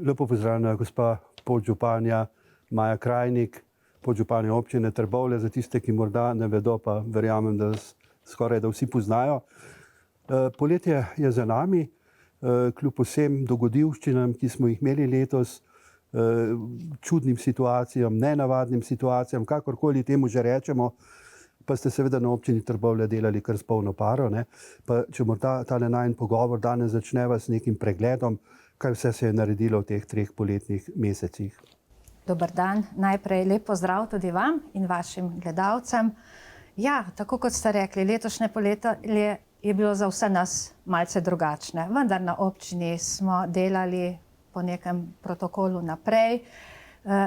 Lepo pozdravljena gospa podžupanja Maja Krajnik, podžupanja občine Trbovlje, za tiste, ki morda ne vedo, pa verjamem, da skoraj da vsi poznajo. Poletje je za nami, kljub vsem dogodivščinam, ki smo jih imeli letos, čudnim situacijam, nenavadnim situacijam, kakorkoli temu že rečemo, pa ste seveda na občini Trbovlje delali kar s polno paro, ne? Pa če morda tale najin pogovor danes začneva s nekim pregledom, kaj vse se je naredilo v teh 3 poletnih mesecih. Dober dan, najprej lep pozdrav tudi vam in vašim gledalcem. Ja, tako kot ste rekli, letošnje poletje je bilo za vse nas malce drugačne, vendar na občini smo delali po nekem protokolu naprej.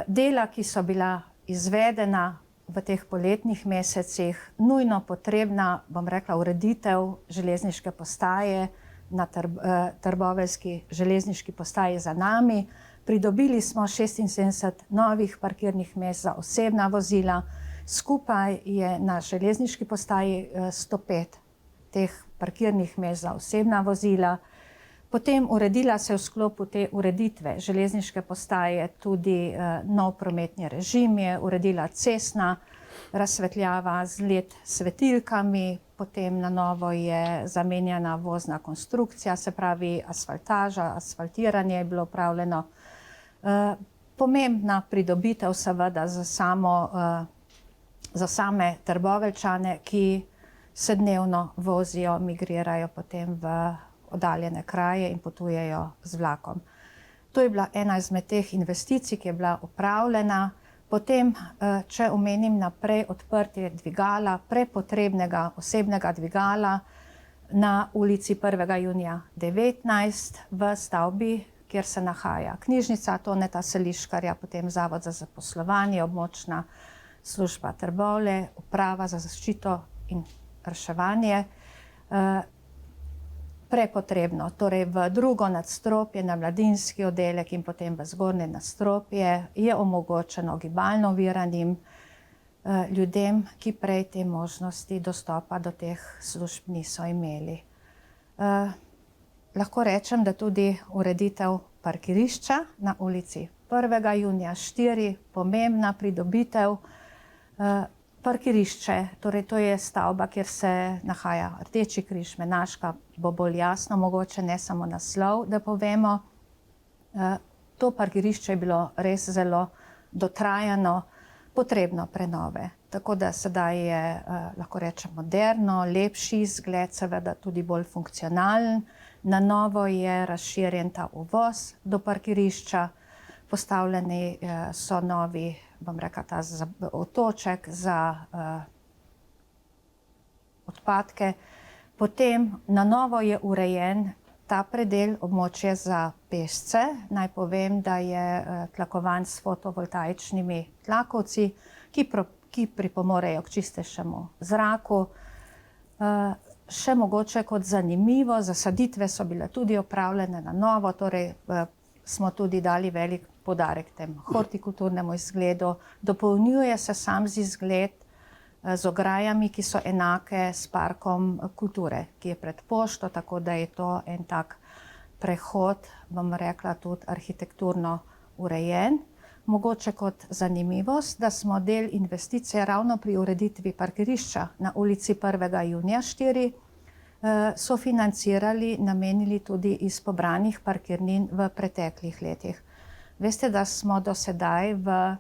Dela, ki so bila izvedena v teh poletnih mesecih, nujno potrebna, bom rekla, ureditev železniške postaje na trboveljski železniški postaji za nami. Pridobili smo 76 novih parkirnih mest za osebna vozila. Skupaj je na železniški postaji 105 teh parkirnih mest za osebna vozila. Potem uredila se v sklopu te ureditve železniške postaje tudi nov prometni režim, je uredila cestna razsvetljava z LED svetilkami, potem na novo je zamenjana vozna konstrukcija, se pravi asfaltaža, asfaltiranje je bilo opravljeno. Pomembna pridobitev seveda za same Trboveljčane, ki se dnevno vozijo, migrirajo potem v oddaljene kraje in potujejo z vlakom. To je bila ena izmed teh investicij, ki je bila opravljena. Potem, če omenim naprej, odprtje dvigala, prepotrebnega osebnega dvigala na ulici 1. junija 19 v stavbi, kjer se nahaja knjižnica Toneta Seliškarja, potem Zavod za zaposlovanje, območna služba Trbovlje, uprava za zaščito in reševanje. Prepotrebno, torej v drugo nadstropje na mladinski oddelek in potem v zgornje nadstropje je omogočeno gibalno oviranim ljudem, ki prej te možnosti dostopa do teh služb niso imeli. Lahko rečem, da tudi ureditev parkirišča na ulici 1. junija 4, pomembna pridobitev. Parkirišče, torej to je stavba, kjer se nahaja Rdeči križ, Menaška, bo bolj jasno, mogoče ne samo naslov, da povemo. To parkirišče je bilo res zelo dotrajano, potrebno prenove. Tako da sedaj je, lahko rečem, moderno, lepši izgled, seveda tudi bolj funkcionalen. Na novo je razširjen ta uvoz do parkirišča, postavljeni so novi, bom rekla, ta otoček za odpadke. Potem na novo je urejen ta predel, območje za pešce. Naj povem, da je tlakovan s fotovoltaičnimi tlakovci, ki pripomorejo k čistejšemu zraku. Še mogoče kot zanimivo, zasaditve so bile tudi opravljene na novo, torej smo tudi dali velik poudarek temu hortikulturnemu izgledu. Dopolnjuje se sam izgled z ograjami, ki so enake s parkom kulture, ki je pred pošto, tako da je to en tak prehod, bom rekla, tudi arhitekturno urejen. Mogoče kot zanimivost, da smo del investicije ravno pri ureditvi parkirišča na ulici 1. junija 4 sofinancirali, namenili tudi iz pobranih parkirnin v preteklih letih. Veste, da smo do sedaj v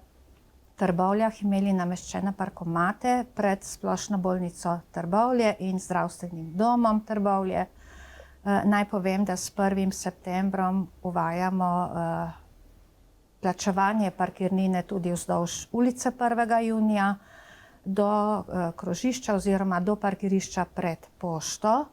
Trbovljah imeli nameščene parkomate pred Splošno bolnico Trbovlje in Zdravstvenim domom Trbovlje. Naj povem, da s 1. septembrom uvajamo plačevanje parkirnine tudi vzdolž ulice 1. junija do krožišča oziroma do parkirišča pred pošto.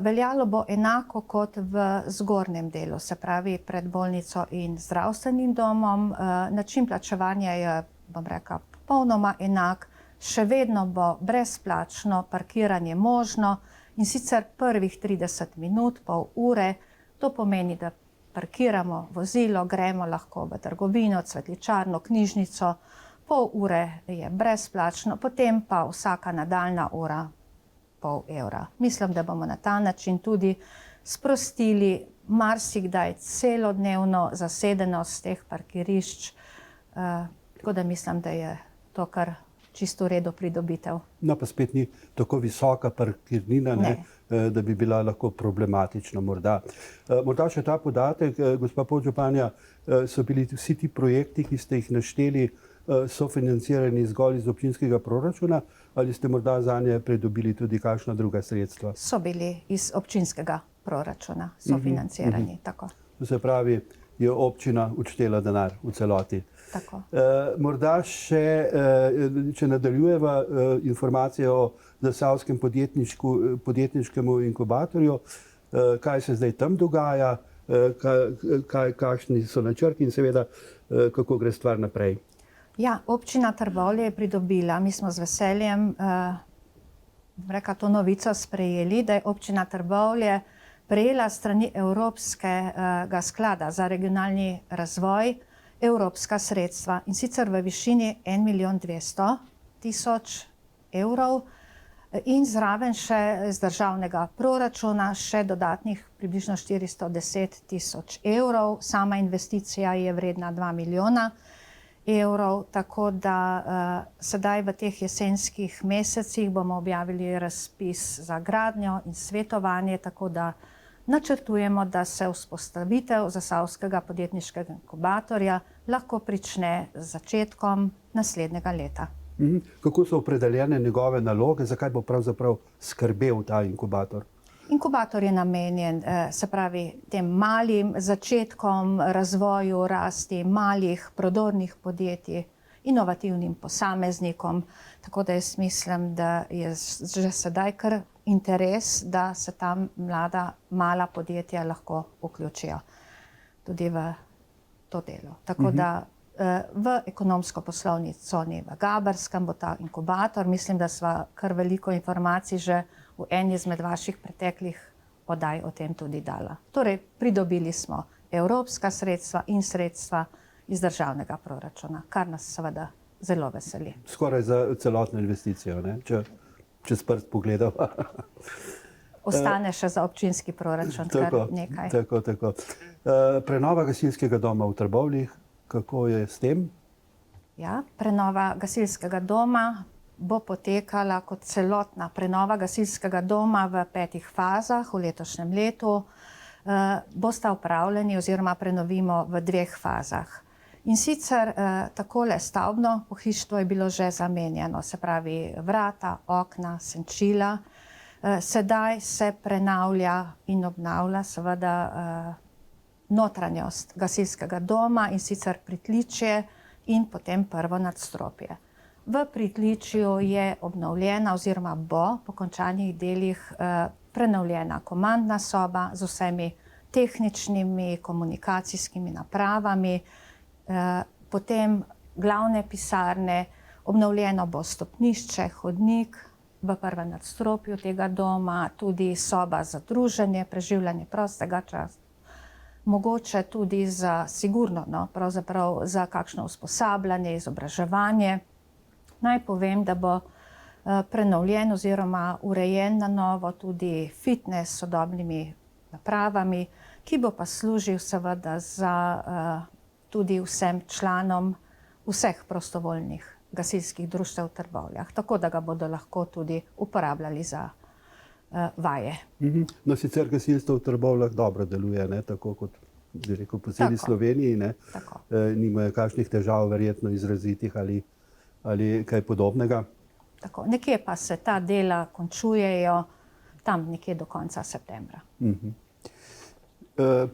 Veljalo bo enako kot v zgornjem delu, se pravi pred bolnico in zdravstvenim domom. Način plačevanja je, bom rekla, popolnoma enak. Še vedno bo brezplačno parkiranje možno in sicer prvih 30 minut, pol ure. To pomeni, da parkiramo vozilo, gremo lahko v trgovino, cvetličarno, knjižnico. Pol ure je brezplačno, potem pa vsaka nadaljnja ura €0,5. Mislim, da bomo na ta način tudi sprostili marsikdaj celodnevno zasedenost teh parkirišč, tako da mislim, da je to kar čisto v redu pridobitev. No, pa spet ni tako visoka parkirnina, da bi bila lahko problematična morda. Morda še ta podatek, gospa podžupanja, so bili vsi ti projekti, ki ste jih našteli, sofinancirani zgolj iz občinskega proračuna, ali ste morda zanje pridobili tudi kakšna druga sredstva? So bili iz občinskega proračuna sofinancirani, tako. To se pravi, je občina odštela denar v celoti. Tako. Morda še, če nadaljujeva informacije o zasavskem podjetniškem inkubatorju, kaj se zdaj tam dogaja, kakšni so načrti in seveda, kako gre stvar naprej. Ja, občina Trbovlje je pridobila, mi smo z veseljem to novico sprejeli, da je občina Trbovlje prejela strani Evropskega sklada za regionalni razvoj evropska sredstva, in sicer v višini 1.200.000 evrov in zraven še z državnega proračuna še dodatnih približno 410.000 evrov. Sama investicija je vredna 2 milijona evrov, tako da sedaj v teh jesenskih mesecih bomo objavili razpis za gradnjo in svetovanje, tako da načrtujemo, da se vzpostavitev zasavskega podjetniškega inkubatorja lahko prične z začetkom naslednjega leta. Kako so opredeljene njegove naloge, zakaj bo pravzaprav skrbel ta inkubator? Inkubator je namenjen, se pravi, tem malim začetkom, razvoju, rasti malih prodornih podjetij, inovativnim posameznikom, tako da jaz mislim, da je že sedaj kar interes, da se tam mala podjetja lahko vključijo tudi v to delo. Tako da v ekonomsko-poslovni coni v Gaberskem bo ta inkubator, mislim, da sva kar veliko informacij že v eni izmed vaših preteklih oddaj o tem tudi dala. Torej, pridobili smo evropska sredstva in sredstva iz državnega proračuna, kar nas seveda zelo veseli. Skoraj za celotno investicijo, ne? Če čez prst pogledava. Ostane še za občinski proračun kar nekaj. Tako. Prenova gasilskega doma v Trbovljah, kako je s tem? Ja, prenova gasilskega doma bo potekala kot celotna prenova gasilskega doma v 5 fazah v letošnjem letu. Bosta upravljeni oziroma prenovimo v 2 fazah. In sicer takole stavbno pohištvo je bilo že zamenjano, se pravi vrata, okna, senčila. Sedaj se prenavlja in obnavlja seveda notranjost gasilskega doma, in sicer pritličje in potem prvo nadstropje. V pritličju je obnovljena oziroma bo po končanih delih prenovljena komandna soba z vsemi tehničnimi komunikacijskimi napravami, potem glavne pisarne, obnovljeno bo stopnišče, hodnik v prvem nadstropju tega doma, tudi soba za druženje, preživljanje prostega časa, mogoče tudi za sigurno, pravzaprav za kakšno usposabljanje, izobraževanje. Naj povem, da bo prenovljen oziroma urejen na novo tudi fitnes s sodobnimi napravami, ki bo pa služil seveda za tudi vsem članom vseh prostovoljnih gasilskih društev v Trbovljah, tako da ga bodo lahko tudi uporabljali za vaje. No, sicer gasilstvo v Trbovljah dobro deluje, ne? Tako kot bi rekel po celi Sloveniji, ne? Nimajo kakšnih težav verjetno izrazitih ali kaj podobnega. Tako, nekje pa se ta dela končujejo tam nekje do konca septembra.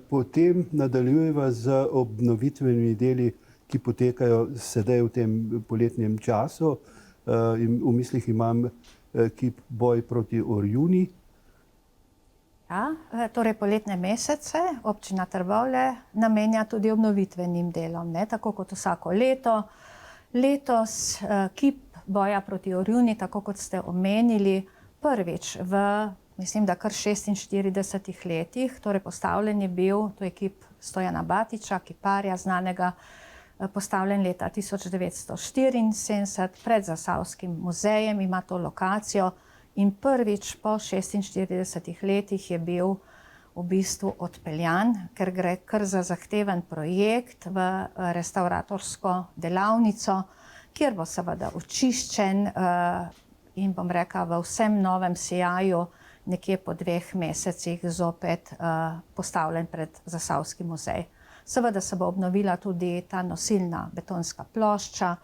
Potem nadaljujeva z obnovitvenimi deli, ki potekajo sedaj v tem poletnem času. V mislih imam kip Boj proti Orjuni. Ja, torej poletne mesece občina Trbovlje namenja tudi obnovitvenim delom, ne, tako kot vsako leto. Letos kip Boja proti Orjuni, tako kot ste omenili, prvič v, mislim, da kar 46 letih, torej postavljen je bil, to je kip Stojana Batiča, kiparja znanega, postavljen leta 1974 pred Zasavskim muzejem, ima to lokacijo in prvič po 46 letih je bil v bistvu odpeljan, ker gre kar za zahteven projekt v restavratorsko delavnico, kjer bo seveda očiščen in bom rekla v vsem novem sijaju nekje po 2 mesecih zopet postavljen pred Zasavski muzej. Seveda se bo obnovila tudi ta nosilna betonska plošča,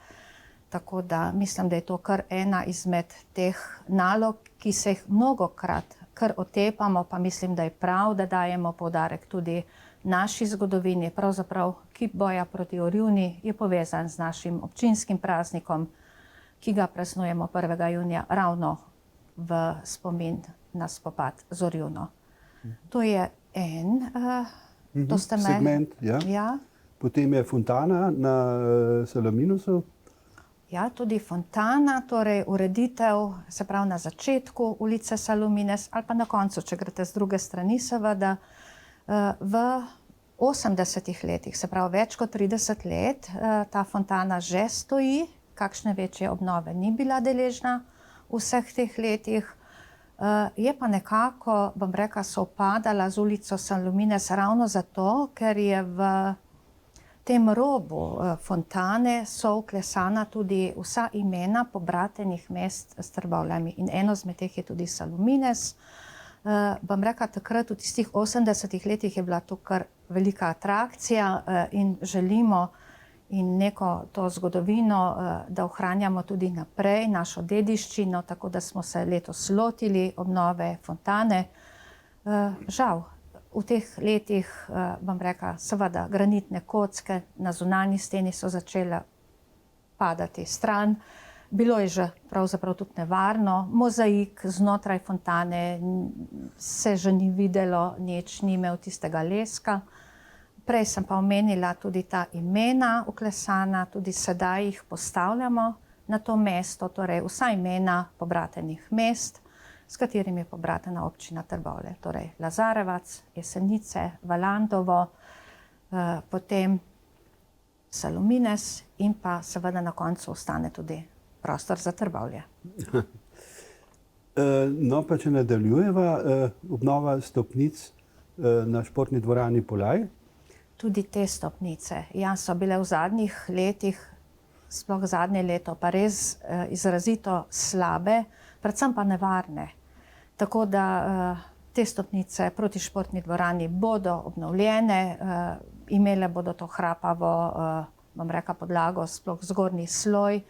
tako da mislim, da je to kar ena izmed teh nalog, ki se jih mnogokrat kar otepamo, pa mislim, da je prav, da dajemo poudarek tudi naši zgodovini. Pravzaprav kip boja proti Orjuni je povezan z našim občinskim praznikom, ki ga praznujemo 1. junija ravno v spomin na spopad z Orjuno. To je en to ste me... segment. Ja. Ja. Potem je fontana na Saluminusu. Ja, tudi fontana, torej ureditev, se pravi na začetku ulice Salumines ali pa na koncu, če greste z druge strani seveda. V 80 letih, se pravi več kot 30 let, ta fontana že stoji, kakšne večje obnove ni bila deležna v vseh teh letih. Je pa nekako, bom rekla, sovpadala z ulico Salumines ravno zato, ker je v tem robu fontane so vklesana tudi vsa imena pobratenih mest s Trbovljami in eno izmed teh je tudi Salumines. Bom rekla, takrat v tistih 80 letih je bila to kar velika atrakcija in želimo in neko to zgodovino, da ohranjamo tudi naprej, našo dediščino, tako da smo se letos lotili obnove fontane. Žal, v teh letih, bom rekla, seveda granitne kocke na zunanji steni so začele padati stran. Bilo je že pravzaprav tudi nevarno. Mozaik znotraj fontane se že ni videlo, nič ni imel tistega leska. Prej sem pa omenila tudi ta imena vklesana, tudi sedaj jih postavljamo na to mesto, torej vsa imena pobratenih mest, s katerimi je pobratena občina Trbovlje. Torej Lazarevac, Jesenice, Valandovo, potem Salumines in pa seveda na koncu ostane tudi prostor za Trbovlje. No, pa če nadaljujeva, obnova stopnic na športni dvorani Polaj. Tudi te stopnice, ja, so bile v zadnjih letih, sploh zadnje leto, pa res izrazito slabe, predvsem pa nevarne. Tako da te stopnice proti športni dvorani bodo obnovljene, imele bodo to hrapavo, bom rekla, podlago, sploh zgornji sloj,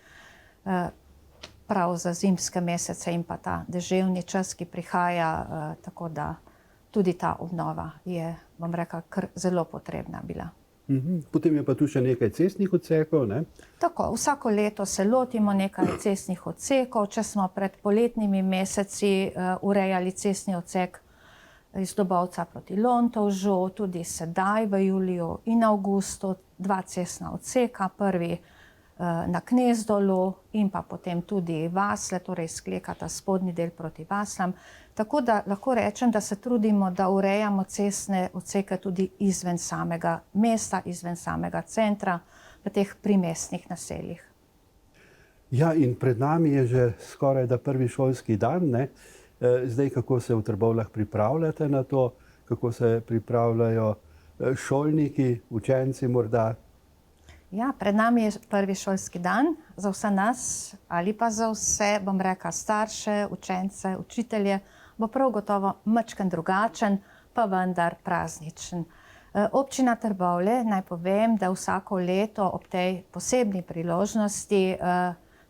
prav za zimske mesece in pa ta deževni čas, ki prihaja, tako da tudi ta obnova je, bom rekla, kar zelo potrebna bila. Potem je pa tu še nekaj cestnih odsekov, ne? Tako, vsako leto se lotimo nekaj cestnih odsekov. Če smo pred poletnimi meseci urejali cestni odsek iz Dobovca proti Lontovžu, tudi sedaj v juliju in avgustu 2 cestna odseka, prvi na Knezdolu in pa potem tudi Vasle, torej sklekata spodnji del proti Vaslam. Tako da lahko rečem, da se trudimo, da urejamo cestne odseke tudi izven samega mesta, izven samega centra, v teh primestnih naseljih. Ja, in pred nami je že skoraj da prvi šolski dan, ne? Zdaj, kako se v Trbovljah pripravljate na to, kako se pripravljajo šolniki, učenci morda? Ja, pred nami je prvi šolski dan za vse nas ali pa za vse, bom rekla, starše, učence, učitelje, bo prav gotovo majčkeno drugačen, pa vendar prazničen. Občina Trbovlje, naj povem, da vsako leto ob tej posebni priložnosti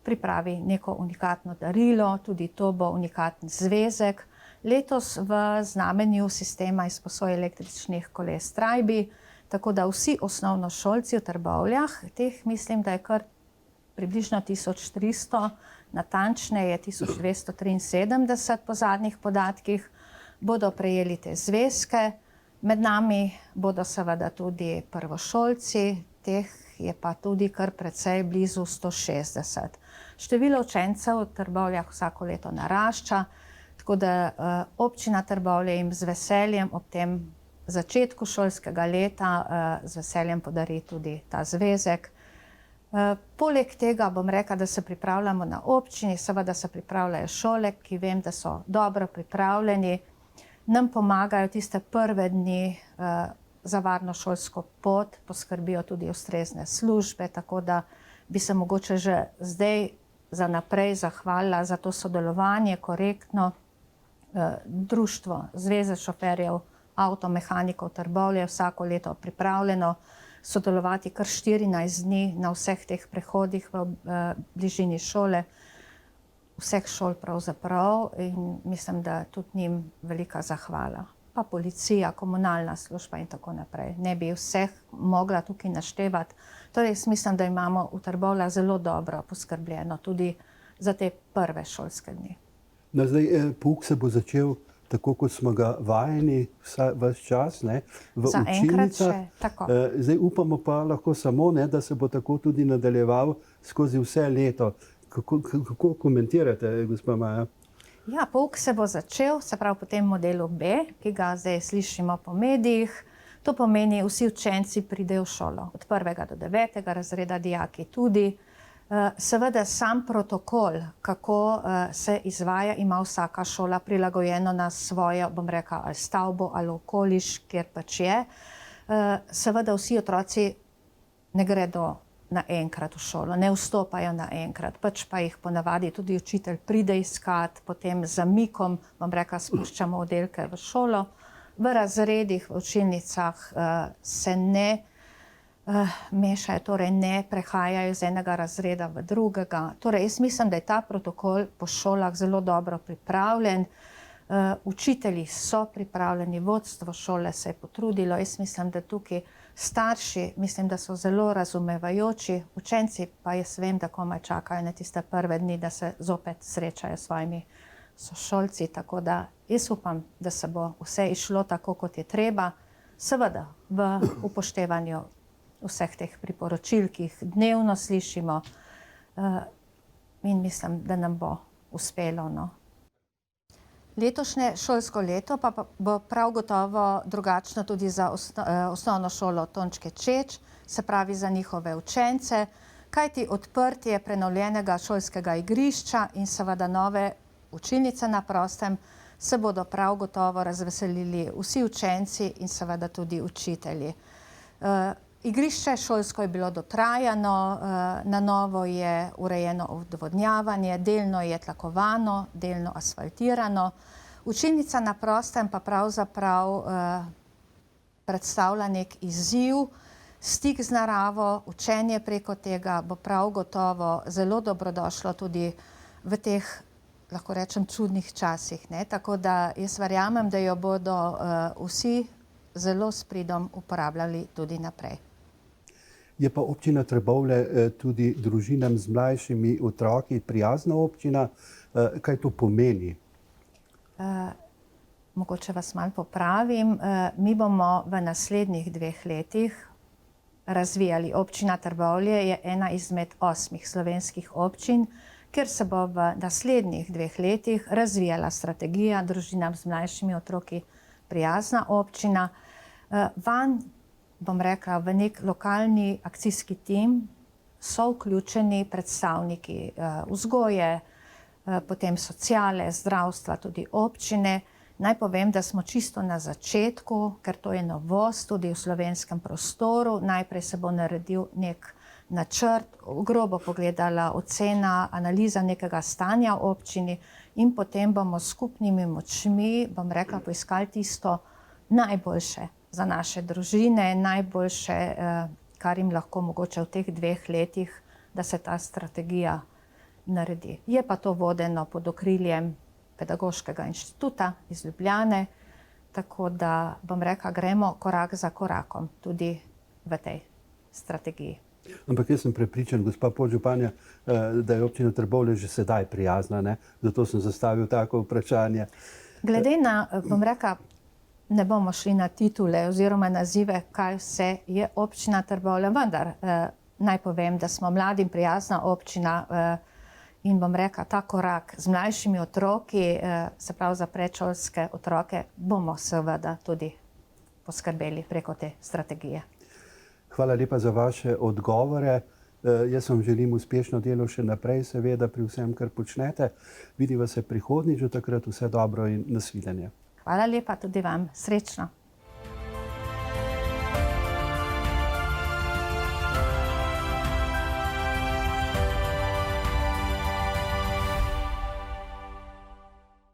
pripravi neko unikatno darilo, tudi to bo unikaten zvezek. Letos v znamenju sistema izposoje električnih koles Trajbi, tako da vsi osnovnošolci v Trbovljah, teh mislim, da je kar približno 1300, natančneje 1273 po zadnjih podatkih, bodo prejeli te zvezke. Med nami bodo seveda tudi prvošolci, teh je pa tudi kar precej blizu 160. Število učencev v Trbovljah vsako leto narašča, tako da občina Trbovlje jim z veseljem ob tem začetku šolskega leta z veseljem podari tudi ta zvezek. Poleg tega bom rekla, da se pripravljamo na občini, seveda se pripravljajo šole, ki vem, da so dobro pripravljeni. nam pomagajo tiste prve dni za varno šolsko pot, poskrbijo tudi ustrezne službe, tako da bi se mogoče že zdaj za naprej zahvalila za to sodelovanje, korektno. Društvo Zveze šoferjev avtomehanikov Trbovlje je vsako leto pripravljeno sodelovati kar 14 dni na vseh teh prehodih v bližini šole, vseh šol pravzaprav, in mislim, da tudi njim velika zahvala. Pa policija, komunalna služba in tako naprej. Ne bi vseh mogla tukaj naštevati. Torej, jaz mislim, da imamo v Trbovljah zelo dobro poskrbljeno tudi za te prve šolske dni. No, zdaj, pouk se bo začel tako, kot smo ga vajeni ves čas, ne, v učilnicah. Zdaj upamo pa lahko samo, ne, da se bo tako tudi nadaljeval skozi vse leto. Kako komentirate, gospa Maja? Ja, pouk se bo začel, se pravi po tem modelu B, ki ga zdaj slišimo po medijih. To pomeni, vsi učenci pridejo v šolo, od 1. do 9. razreda, dijaki tudi. Seveda sam protokol, kako se izvaja, ima vsaka šola prilagojeno na svojo, bom rekla, ali stavbo ali okoliš, kjer pač je. Seveda vsi otroci ne gredo naenkrat v šolo, ne vstopajo naenkrat, pač pa jih ponavadi tudi učitelj pride iskat, potem z zamikom, bom rekla, spuščamo oddelke v šolo. V razredih, v učilnicah se ne mešajo, torej ne prehajajo iz enega razreda v drugega. Torej, jaz mislim, da je ta protokol po šolah zelo dobro pripravljen. Učitelji so pripravljeni, vodstvo šole se je potrudilo. Jaz mislim, da tukaj starši, mislim, da so zelo razumevajoči, učenci pa jaz vem, da komaj čakajo na tiste prve dni, da se zopet srečajo s svojimi sošolci. Tako da jaz upam, da se bo vse išlo tako, kot je treba. Seveda v upoštevanju vseh teh priporočil, ki jih dnevno slišimo, in mislim, da nam bo uspelo. No. Letošnje šolsko leto pa bo prav gotovo drugačno tudi za osnovno šolo Tončke Čeč, se pravi za njihove učence, kajti odprtje prenovljenega šolskega igrišča in seveda nove učilnice na prostem se bodo prav gotovo razveselili vsi učenci in seveda tudi učitelji. Igrišče šolsko je bilo dotrajano, na novo je urejeno odvodnjavanje, delno je tlakovano, delno asfaltirano. Učilnica na prostem pa pravzaprav predstavlja nek izziv, stik z naravo, učenje preko tega bo prav gotovo zelo dobrodošlo tudi v teh, lahko rečem, čudnih časih. Tako da jaz verjamem, da jo bodo vsi zelo s pridom uporabljali tudi naprej. Je pa občina Trbovlje tudi družinam z mlajšimi otroki prijazna občina. Kaj to pomeni? Mogoče vas malo popravim. Mi bomo v naslednjih 2 letih razvijali. Občina Trbovlje je ena izmed 8 slovenskih občin, kjer se bo v naslednjih 2 letih razvijala strategija družinam z mlajšimi otroki prijazna občina. Vanj, bom rekla, v nek lokalni akcijski tim so vključeni predstavniki vzgoje, potem sociale, zdravstva, tudi občine. Naj povem, da smo čisto na začetku, ker to je novost tudi v slovenskem prostoru. Najprej se bo naredil nek načrt, grobo pogledala ocena, analiza nekega stanja v občini in potem bomo s skupnimi močmi, bom rekla, poiskali tisto najboljše za naše družine, najboljše, kar jim lahko mogoče v teh 2 letih, da se ta strategija naredi. Je pa to vodeno pod okriljem Pedagoškega inštituta iz Ljubljane, tako da, bom rekla, gremo korak za korakom tudi v tej strategiji. Ampak jaz sem prepričan, gospa podžupanja, da je občina Trbovlje že sedaj prijazna, ne? Zato sem zastavil tako vprašanje. Glede na, bom rekla, ne bomo šli na titule oziroma nazive, kaj vse je občina Trbovlje, vendar naj povem, da smo mladim prijazna občina in bom rekla, ta korak z mlajšimi otroki, se pravi za predšolske otroke, bomo seveda tudi poskrbeli preko te strategije. Hvala lepa za vaše odgovore. Jaz vam želim uspešno delo še naprej, seveda pri vsem, kar počnete. Vidiva se prihodnjič, do takrat vse dobro in nasvidenje. Hvala lepa tudi vam. Srečno.